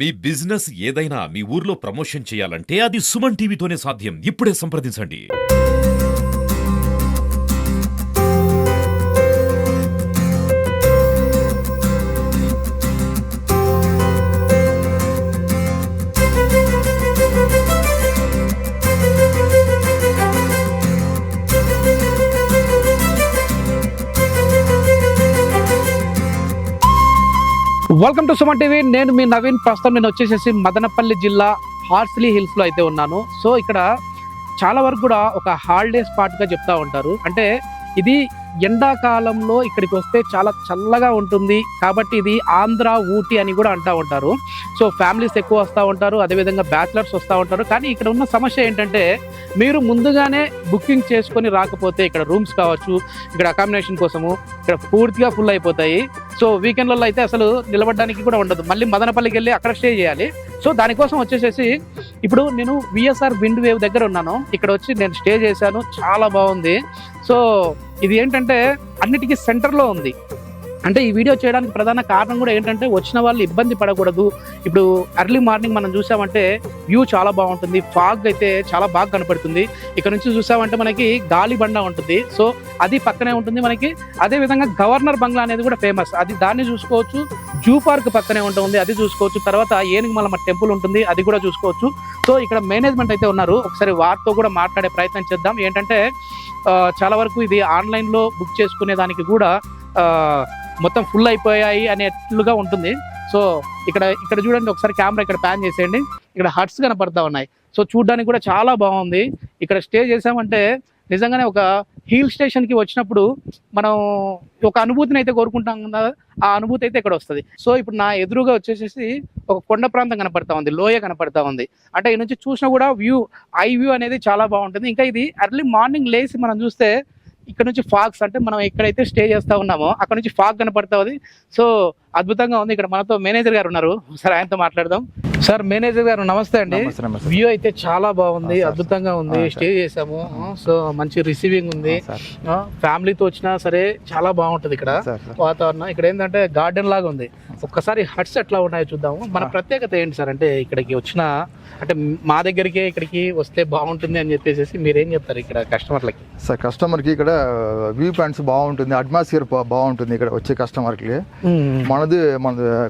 మీ business ఏదైనా మీ ఊర్లో promotion చేయాలంటే అది సుమన్ టీవీతోనే సాధ్యం. ఇప్పుడే సంప్రదించండి. Welcome to Suman TV. నేను మీ నవీన్. ప్రస్తుతం నేను వచ్చేసేసి మదనపల్లి జిల్లా హార్స్లీ హిల్స్లో అయితే ఉన్నాను. సో ఇక్కడ చాలా వరకు కూడా ఒక హాలిడే స్పాట్గా చెప్తా ఉంటారు. అంటే ఇది ఎండాకాలంలో ఇక్కడికి వస్తే చాలా చల్లగా ఉంటుంది కాబట్టి ఇది ఆంధ్ర ఊటీ అని కూడా అంటూ ఉంటారు. సో ఫ్యామిలీస్ ఎక్కువ వస్తూ ఉంటారు, అదేవిధంగా బ్యాచిలర్స్ వస్తూ ఉంటారు. కానీ ఇక్కడ ఉన్న సమస్య ఏంటంటే మీరు ముందుగానే బుకింగ్ చేసుకొని రాకపోతే ఇక్కడ రూమ్స్ కావచ్చు, ఇక్కడ అకామిడేషన్ కోసము ఇక్కడ పూర్తిగా ఫుల్ అయిపోతాయి. సో వీకెండ్లలో అయితే అసలు నిలబడడానికి కూడా ఉండదు. మళ్ళీ మదనపల్లికి వెళ్ళి అక్కడ స్టే చేయాలి. సో దానికోసం వచ్చేసేసి ఇప్పుడు నేను విఎస్ఆర్ విండ్ వేవ్ దగ్గర ఉన్నాను. ఇక్కడ వచ్చి నేను స్టే చేశాను, చాలా బాగుంది. సో ఇది ఏంటంటే అన్నిటికీ సెంటర్లో ఉంది. అంటే ఈ వీడియో చేయడానికి ప్రధాన కారణం కూడా ఏంటంటే వచ్చిన వాళ్ళు ఇబ్బంది పడకూడదు. ఇప్పుడు ఎర్లీ మార్నింగ్ మనం చూసామంటే వ్యూ చాలా బాగుంటుంది, ఫాగ్ అయితే చాలా బాగా కనపడుతుంది. ఇక్కడ నుంచి చూసామంటే మనకి గాలి బండ ఉంటుంది, సో అది పక్కనే ఉంటుంది మనకి. అదేవిధంగా గవర్నర్ బంగ్లా అనేది కూడా ఫేమస్, అది దాన్ని చూసుకోవచ్చు. జూ పార్క్ పక్కనే ఉంటుంది, అది చూసుకోవచ్చు. తర్వాత ఏనుగుమలమ్మ టెంపుల్ ఉంటుంది, అది కూడా చూసుకోవచ్చు. సో ఇక్కడ మేనేజ్మెంట్ అయితే ఉన్నారు, ఒకసారి వారితో కూడా మాట్లాడే ప్రయత్నం చేద్దాం. ఏంటంటే చాలా వరకు ఇది ఆన్లైన్లో బుక్ చేసుకునే దానికి కూడా మొత్తం ఫుల్ అయిపోయాయి అనేట్లుగా ఉంటుంది. సో ఇక్కడ చూడండి, ఒకసారి కెమెరా ఇక్కడ ప్యాన్ చేసేయండి. ఇక్కడ హట్స్ కనపడతా ఉన్నాయి. సో చూడడానికి కూడా చాలా బాగుంది. ఇక్కడ స్టే చేసామంటే నిజంగానే ఒక హిల్ స్టేషన్కి వచ్చినప్పుడు మనం ఒక అనుభూతిని అయితే కోరుకుంటాం కదా, ఆ అనుభూతి అయితే ఇక్కడ వస్తుంది. సో ఇప్పుడు నా ఎదురుగా వచ్చేసేసి ఒక కొండ ప్రాంతం కనపడతా ఉంది, లోయ కనపడతా ఉంది. అంటే ఈ నుంచి చూసినా కూడా ఐ వ్యూ అనేది చాలా బాగుంటుంది. ఇంకా ఇది ఎర్లీ మార్నింగ్ లేసి మనం చూస్తే ఇక్కడ నుంచి ఫాగ్స్, అంటే మనం ఎక్కడైతే స్టే చేస్తా ఉన్నామో అక్కడ నుంచి ఫాగ్ కనపడతా ఉంది. సో అద్భుతంగా ఉంది. ఇక్కడ మనతో మేనేజర్ గారు ఉన్నారు, సరే ఆయనతో మాట్లాడదాం. సార్ మేనేజర్ గారు నమస్తే అండి. వ్యూ అయితే చాలా బాగుంది, అద్భుతంగా ఉంది. స్టే చేసాము, సో మంచి రిసీవింగ్ ఉంది. ఫ్యామిలీతో వచ్చినా సరే చాలా బాగుంటుంది ఇక్కడ వాతావరణం. ఇక్కడ ఏంటంటే గార్డెన్ లాగా ఉంది. ఒక్కసారి హట్స్ ఎట్లా ఉన్నాయో చూద్దాము. మన ప్రత్యేకత ఏంటి సార్ అంటే ఇక్కడికి వచ్చిన అంటే మా దగ్గరికి ఇక్కడికి వస్తే బాగుంటుంది అని చెప్పేసి మీరేం చెప్తారు ఇక్కడ కస్టమర్లకి? సార్ కస్టమర్కి ఇక్కడ వ్యూ పాయింట్స్ బాగుంటుంది, అట్మాస్ఫియర్ బాగుంటుంది. ఇక్కడ వచ్చే కస్టమర్కి మనది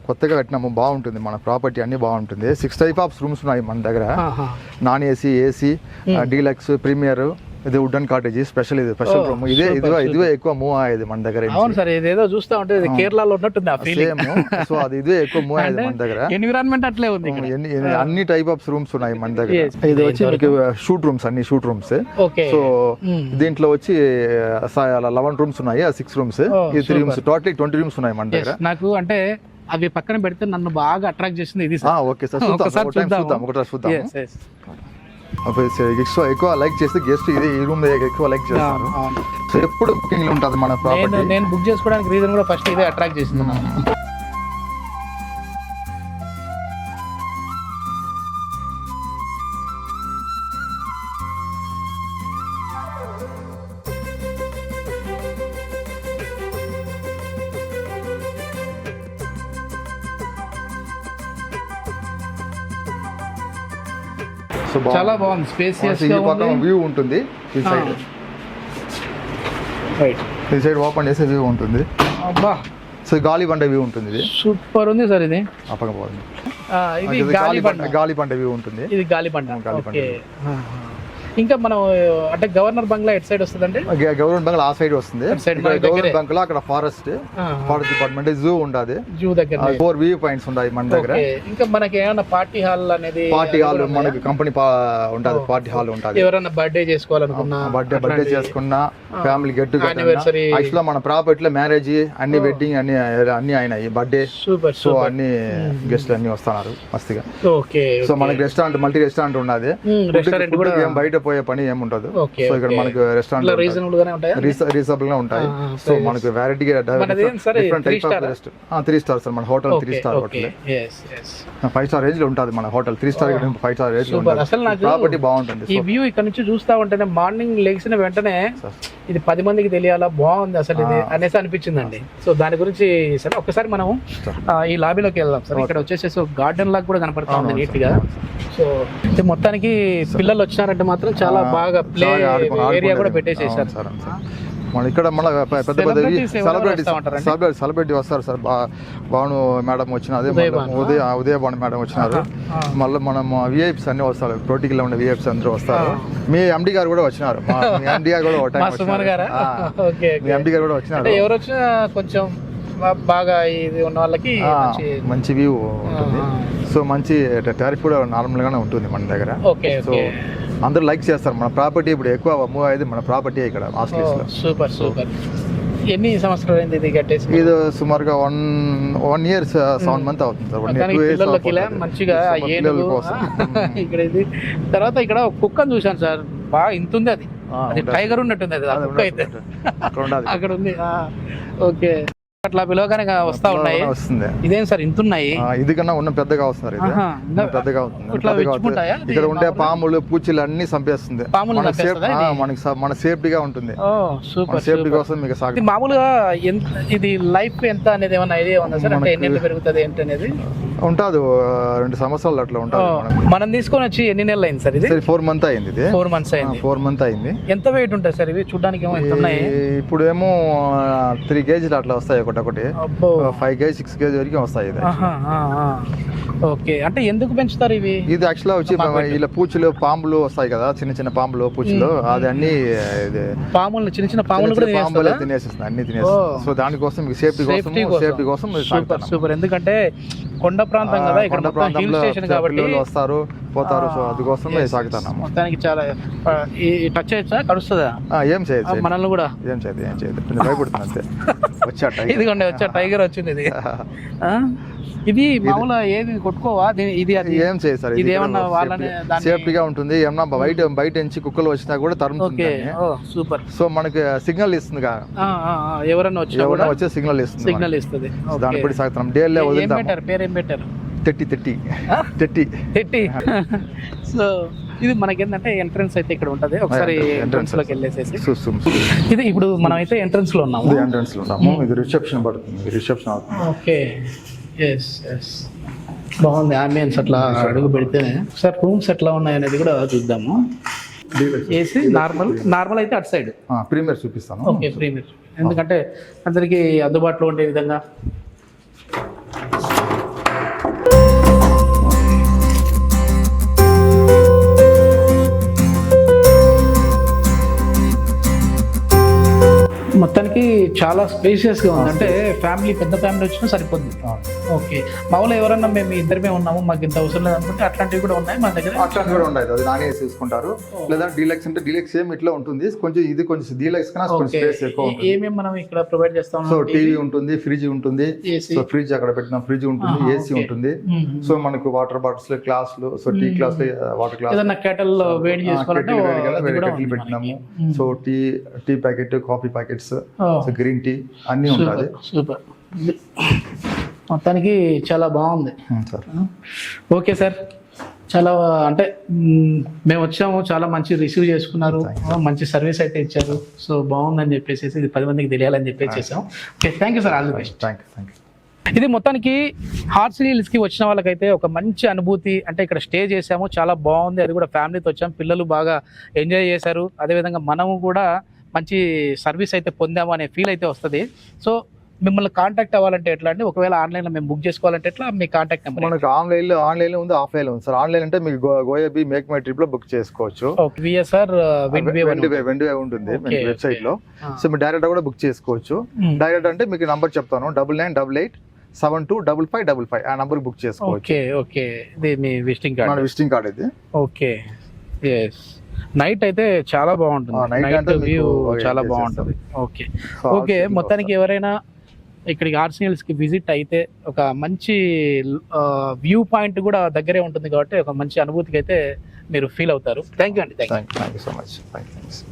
కొత్తగా కట్టినాము, బాగుంటుంది. మన ప్రాపర్టీ అన్ని బాగుంటుంది. 6 టైప్ ఆఫ్ రూమ్స్ ఉన్నాయి మన దగ్గర. Non AC, AC, deluxe, premier, ఇది వుడెన్ కాటేజ్, స్పెషల్ ఇది స్పెషల్ రూమ్. ఇదే ఎక్కువ మూవ్ అయ్యేది మన దగ్గర. అవును సార్, ఇదేదో చూస్తా ఉంటే కేరళలో ఉన్నట్టుంది ఆ ఫీలింగ్. సో అది ఇదే ఎక్కువ మూవ్ అయ్యేది మన దగ్గర. ఎన్విరాన్మెంట్ అట్లే ఉంది. అన్ని టైప్ ఆఫ్ రూమ్స్ ఉన్నాయి మన దగ్గర. ఇది వచ్చి మీకు షూట్ రూమ్స్, అన్ని షూట్ రూమ్స్. సో దీంట్లో వచ్చి 11 రూమ్స్ ఉన్నాయి, 6 రూమ్స్, ఈ 3 రూమ్స్, టోటల్ 20 రూమ్స్ ఉన్నాయి మన దగ్గర. నాకు అంటే అవి పక్కన పెడితే నన్ను బాగా అట్రాక్ట్ చేసింది ఇది. ఓకే సార్, చూద్దాం. ఎక్కువ లైక్ చేస్తే గెస్ట్ ఇది ఈ రూమ్ ఎక్కువ లైక్ చేస్తారు. సో ఎప్పుడు బుకింగ్ ఉంటుంది మన ప్రాపర్టీ. నేను బుక్ చేసుకోవడానికి రీజన్ కూడా ఫస్ట్ ఇదే అట్రాక్ట్ చేసింది. చాలా బాగుంది, స్పేసియస్ గా ఉంది. వ్యూ ఉంటుంది ఈ సైడ్, రైట్ ఈ సైడ్ ఓపెన్ చేసే వ్యూ ఉంటుంది. అబ్బా, సో గాలి బండ వ్యూ ఉంటుంది. ఇది సూపర్ ఉంది సార్. ఇది ఇది గాలి బండ వ్యూ ఉంటుంది. ఇది గాలి బండ. ఓకే. ఇంకా మనం అంటే గవర్నర్ బంగ్లా ఎట్ సైడ్ వస్తుంది? అంటే గవర్నర్ బంగ్లా ఆ సైడ్ వస్తుంది. గవర్నర్ బంగ్లా అక్కడ ఫారెస్ట్ డిపార్ట్మెంట్, జూ ఉండదు. జూ దగ్గర 4 వ్యూ పాయింట్స్ ఉన్నాయి మన దగ్గర. ఇంకా మనకి ఏమైనా పార్టీ హాల్ అనేది, పార్టీ హాల్ మనకి కంపెనీ ఉంటది, పార్టీ హాల్ ఉంటది. ఎవరైనా బర్త్డే చేసుకోవాలనుకున్నా, బర్త్డే చేసుకున్నా, ఫ్యామిలీ గెట్ టుగెదర్, యాక్చువల్ మన ప్రాపర్టీలో మ్యారేజ్, అన్ని వెడ్డింగ్, అన్ని అయినాయి, బర్త్డే. సూపర్. సో అన్ని గెస్ట్లు అన్ని వస్తున్నారు మస్తుగా. ఓకే. సో మనకి రెస్టారెంట్, మల్టీ రెస్టారెంట్ ఉన్నది. బయట పోయే పని ఏమి ఉండదు. Okay, సో ఇక్కడ okay. మనకు రెస్టారెంట్ రీజనబుల్ గానే ఉంటాయా? రీజనబుల్ గా ఉంటాయి. సో మనకు వెరైటీగా different type of 3 star sir మన hotel 3 star hotel. 5 star range లో ఉంటుంది మన హోటల్. 3 స్టార్ 5 స్టార్ రేంజ్ లో ఉంటుంది. అసలు నాకు ప్రాపర్టీ బాగుంటుంది. ఈ వ్యూ ఇక్కడ నుంచి చూస్తా ఉంటేనే మార్నింగ్ లెగ్సిన వెంటనే ఇది 10 మందికి తెలియాలా, బాగుంది అసలు ఇది అనేసి అనిపించిందండి. సో దాని గురించి సరే ఒకసారి మనం ఈ లాబీలోకి వెళ్దాం సార్. ఇక్కడ వచ్చేసి గార్డెన్ లాగా కూడా కనపడతా ఉంది నీట్ గా. సో మొత్తానికి పిల్లలు వచ్చినారంటే మాత్రం చాలా బాగా ప్లే ఏరియా కూడా పెట్టేసేసారు సార్. మన ఇక్కడ మన పెద్ద పెద్ద సెలబ్రిటీ వస్తారు సార్. భాను మేడం వచ్చినది, ఉదయ భాను మేడం వచ్చినారు. మళ్ళీ మనం విఐప్స్ అన్ని వస్తారు, ప్రోటీలో ఉండే విఐప్స్ అందరూ వస్తారు. మీ ఎండి గారు కూడా వచ్చినారు. మీ ఎండి గారు కూడా మీ ఎండి గారు కూడా వచ్చినారు. ఎవరు వచ్చినా కొంచెం బాగా ఇది ఉన్న వాళ్ళకి మంచి వ్యూ ఉంటుంది. సో మంచి టారిఫ్ కూడా నార్మల్ గానే ఉంటుంది మన దగ్గర. సో అందరూ లైక్ చేస్తారు మన ప్రాపర్టీ. ఇప్పుడు ఎక్కువ మూవ్ అయ్యేది మన ప్రాపర్టీ ఇక్కడ ఆస్ట్రేలియాలో. Super super. ఎన్ని సంవత్సరాలు అయింది ఇది కట్టేసి? ఇది సుమారుగా 1 year 7 months అవుతుంది సార్. 1 year 2 years మంచిగా ఇక్కడ ఇది. తర్వాత ఇక్కడ కుక్కను చూశాను సార్, బాగా ఇంతుంది అది టైగర్ ఉన్నట్టుంది. అది కుక్క అయితే అక్కడ ఉంది. ఓకే, అట్లా పిలవగానే వస్తా ఉన్నాయి. ఇదేం సార్ ఇంతున్నాయి? ఇది కన్నా ఉన్న పెద్దగా వస్తున్నారు. పెద్దగా ఇక్కడ ఉండే పాములు పూచిలు అన్ని చంపేస్తుంది. మన సేఫ్టీగా ఉంటుంది. సేఫ్టీ కోసం మీకు మామూలుగా ఇది లైఫ్ ఎంత అనేది ఏమన్నా ఐడియా ఉందా సార్? అంటే ఎన్ని పెరుగుతుంది ఏంటి అనేది ఉంటుంది. 2 సంవత్సరాలు అట్లా ఉంటుంది. మనం తీసుకొని వచ్చి ఎన్ని నెలలు అయింది సార్? ఇది 4 months అయింది. ఇది 4 months అయింది. 4 months అయింది. ఎంత వెయిట్ ఉంటుంది సార్ ఇవి? చూడడానికి ఏమో ఎంత ఉన్నాయి? ఇప్పుడు ఏమో 3 kg అట్లా వస్తాయి. ఒకటి 5 kg 6 kg వరకు వస్తాయి. ఓకే, అంటే ఎందుకు పెంచుతారు ఇవి? ఇది యాక్చువల్ వచ్చి ఇలా పూచులు పాములు వస్తాయి కదా, చిన్న చిన్న పాములు పూచులు. అది అన్ని పాములు చిన్న చిన్న పాములు తినేసేస్తుంది, అన్ని తినేస్తుంది. సో దానికోసం సేఫ్టీ కోసం సూపర్. ఎందుకంటే కొండ ప్రాంతం కదా, ఇక్కడ హిల్ స్టేషన్ కాబట్టి వస్తారు పోతారు. సో అందుకోసం సాగుతాను. మొత్తానికి చాలా టచ్ చేయొచ్చా? కడుస్తుందా? ఏం చేయదు మనల్ని కూడా ఏం చేయదు భయపడుతుంది అంతే. ఇదిగోండి వచ్చా టైగర్ వచ్చింది. ఇది మామూలుగా ఏది కొట్టుకోవా? ఇది ఏం చేయదు సార్. ఇది ఏమన్నా వాళ్ళని సేఫ్టీగా ఉంటుంది. ఏమన్నా బయట నుంచి కుక్కలు వచ్చినా కూడా తరుముతుంది. సూపర్. సో మనకి సిగ్నల్ ఇస్తుంది, ఎవరన్నా వచ్చే సిగ్నల్ ఇస్తుంది. దాని బట్టి సాగుతున్నాం. డేలో పేరు ఏం పెట్టారు? తెట్టి. సో ఇది మనకేంటంటే ఎంట్రన్స్ అయితే ఇక్కడ ఉంటది. ఒకసారి ఎంట్రన్స్ లోకి వెళ్ళేసేసి ఇది ఇప్పుడు మనం అయితే ఎంట్రన్స్ లో ఉన్నాము. ఇది రిసెప్షన్ పడుతుంది. రిసెప్షన్ అవుతుంది. ఓకే, బాగుంది ఆంబియన్స్. అట్లా అడుగు పెడితేనే సార్ రూమ్స్ ఎట్లా ఉన్నాయి అనేది కూడా చూద్దాము. ఏసీ నార్మల్ అయితే అటు సైడ్ ప్రీమియర్ చూపిస్తాను. ఓకే, ప్రీమియర్ ఎందుకంటే అందరికి అందుబాటులో ఉండే విధంగా. మొత్తానికి చాలా స్పేషియస్ గా ఉంది. అంటే పెద్ద ఫ్యామిలీ వచ్చినా సరిపోద్ది. ఓకే, మామూలుగా ఎవరన్నా మేము ఇద్దరమే ఉన్నాము మాకు ఇంత అవసరం లేదు అనుకుంటే అట్లాంటివి కూడా ఉన్నాయి మన దగ్గర. అట్లాంటివి కూడా ఉన్నాయి. అది నాన్ ఏసీ తీసుకుంటారు. లేదా డీలక్స్ అంటే డీలక్స్ సేమ్ ఇట్లా ఉంటుంది. కొంచెం డీలక్స్ కన్నా స్పేస్ ఎక్కువ ఉంటుంది. ఏమేమి మనం ఇక్కడ ప్రొవైడ్ చేస్తాం? సో టీవీ ఉంటుంది, ఫ్రిడ్జ్ ఉంటుంది. సో ఫ్రిడ్జ్ అక్కడ పెట్టిన ఫ్రిడ్జ్ ఉంటుంది, ఏసీ ఉంటుంది. సో మనకు వాటర్ బాటిల్స్, గ్లాసులు, so tea glass, water glass, ఏదైనా కెటిల్ వేడి చేసుకోవాలంటే కెటిల్ పెట్టినాము. So tea packet, coffee packets, green tea అన్ని ఉంటుంది. సూపర్. మొత్తానికి చాలా బాగుంది. ఓకే సార్, చాలా అంటే మేము వచ్చాము, చాలా మంచి రిసీవ్ చేసుకున్నారు, మంచి సర్వీస్ అయితే ఇచ్చారు. సో బాగుందని చెప్పేసి ఇది 10 మందికి తెలియాలని చెప్పేసి చేసాం. Okay, thank you sir. All the best. Thank you. ఇది మొత్తానికి హార్స్లీ హిల్స్కి వచ్చిన వాళ్ళకైతే ఒక మంచి అనుభూతి. అంటే ఇక్కడ స్టే చేసాము, చాలా బాగుంది. అది కూడా ఫ్యామిలీతో వచ్చాము, పిల్లలు బాగా ఎంజాయ్ చేశారు. అదేవిధంగా మనము కూడా మంచి సర్వీస్ అయితే పొందాము అనే ఫీల్ అయితే వస్తుంది. సో మిమ్మల్ని కాంటాక్ట్ అవ్వాలంటే ఎట్లా అండి? ఒకవేళ ఆన్లైన్లో మేము బుక్ చేసుకోవాలంటే ఎట్లా? మీ కాంటాక్ట్ నెంబర్? మనకు ఆన్లైన్లో ఉంది, ఆఫ్లైన్లో ఉంది సార్. ఆన్లైన్ అంటే మీకు గోయాబీ మేక్ మై ట్రిప్ లో బుక్ చేసుకోవచ్చు. విఎస్ఆర్ వెండివే ఉంటుంది వెబ్సైట్ లో. సో మీరు డైరెక్ట్ కూడా బుక్ చేసుకోవచ్చు. డైరెక్ట్ అంటే మీకు నంబర్ చెప్తాను, 9988725555. ఆ నంబర్ బుక్ చేసుకోవచ్చు. ఓకే, ఇది మీ విజిటింగ్ కార్డ్? మన విజిటింగ్ కార్డ్ ఇది. ఓకే, నైట్ అయితే చాలా బాగుంటుంది. నైట్ వ్యూ చాలా బాగుంటుంది. ఓకే, మొత్తానికి ఎవరైనా ఇక్కడికి హార్స్లీ హిల్స్ కి విజిట్ అయితే ఒక మంచి వ్యూ పాయింట్ కూడా దగ్గరే ఉంటుంది కాబట్టి ఒక మంచి అనుభూతికి అయితే మీరు ఫీల్ అవుతారు. థ్యాంక్ యూ అండి. Thank you so much. Thanks.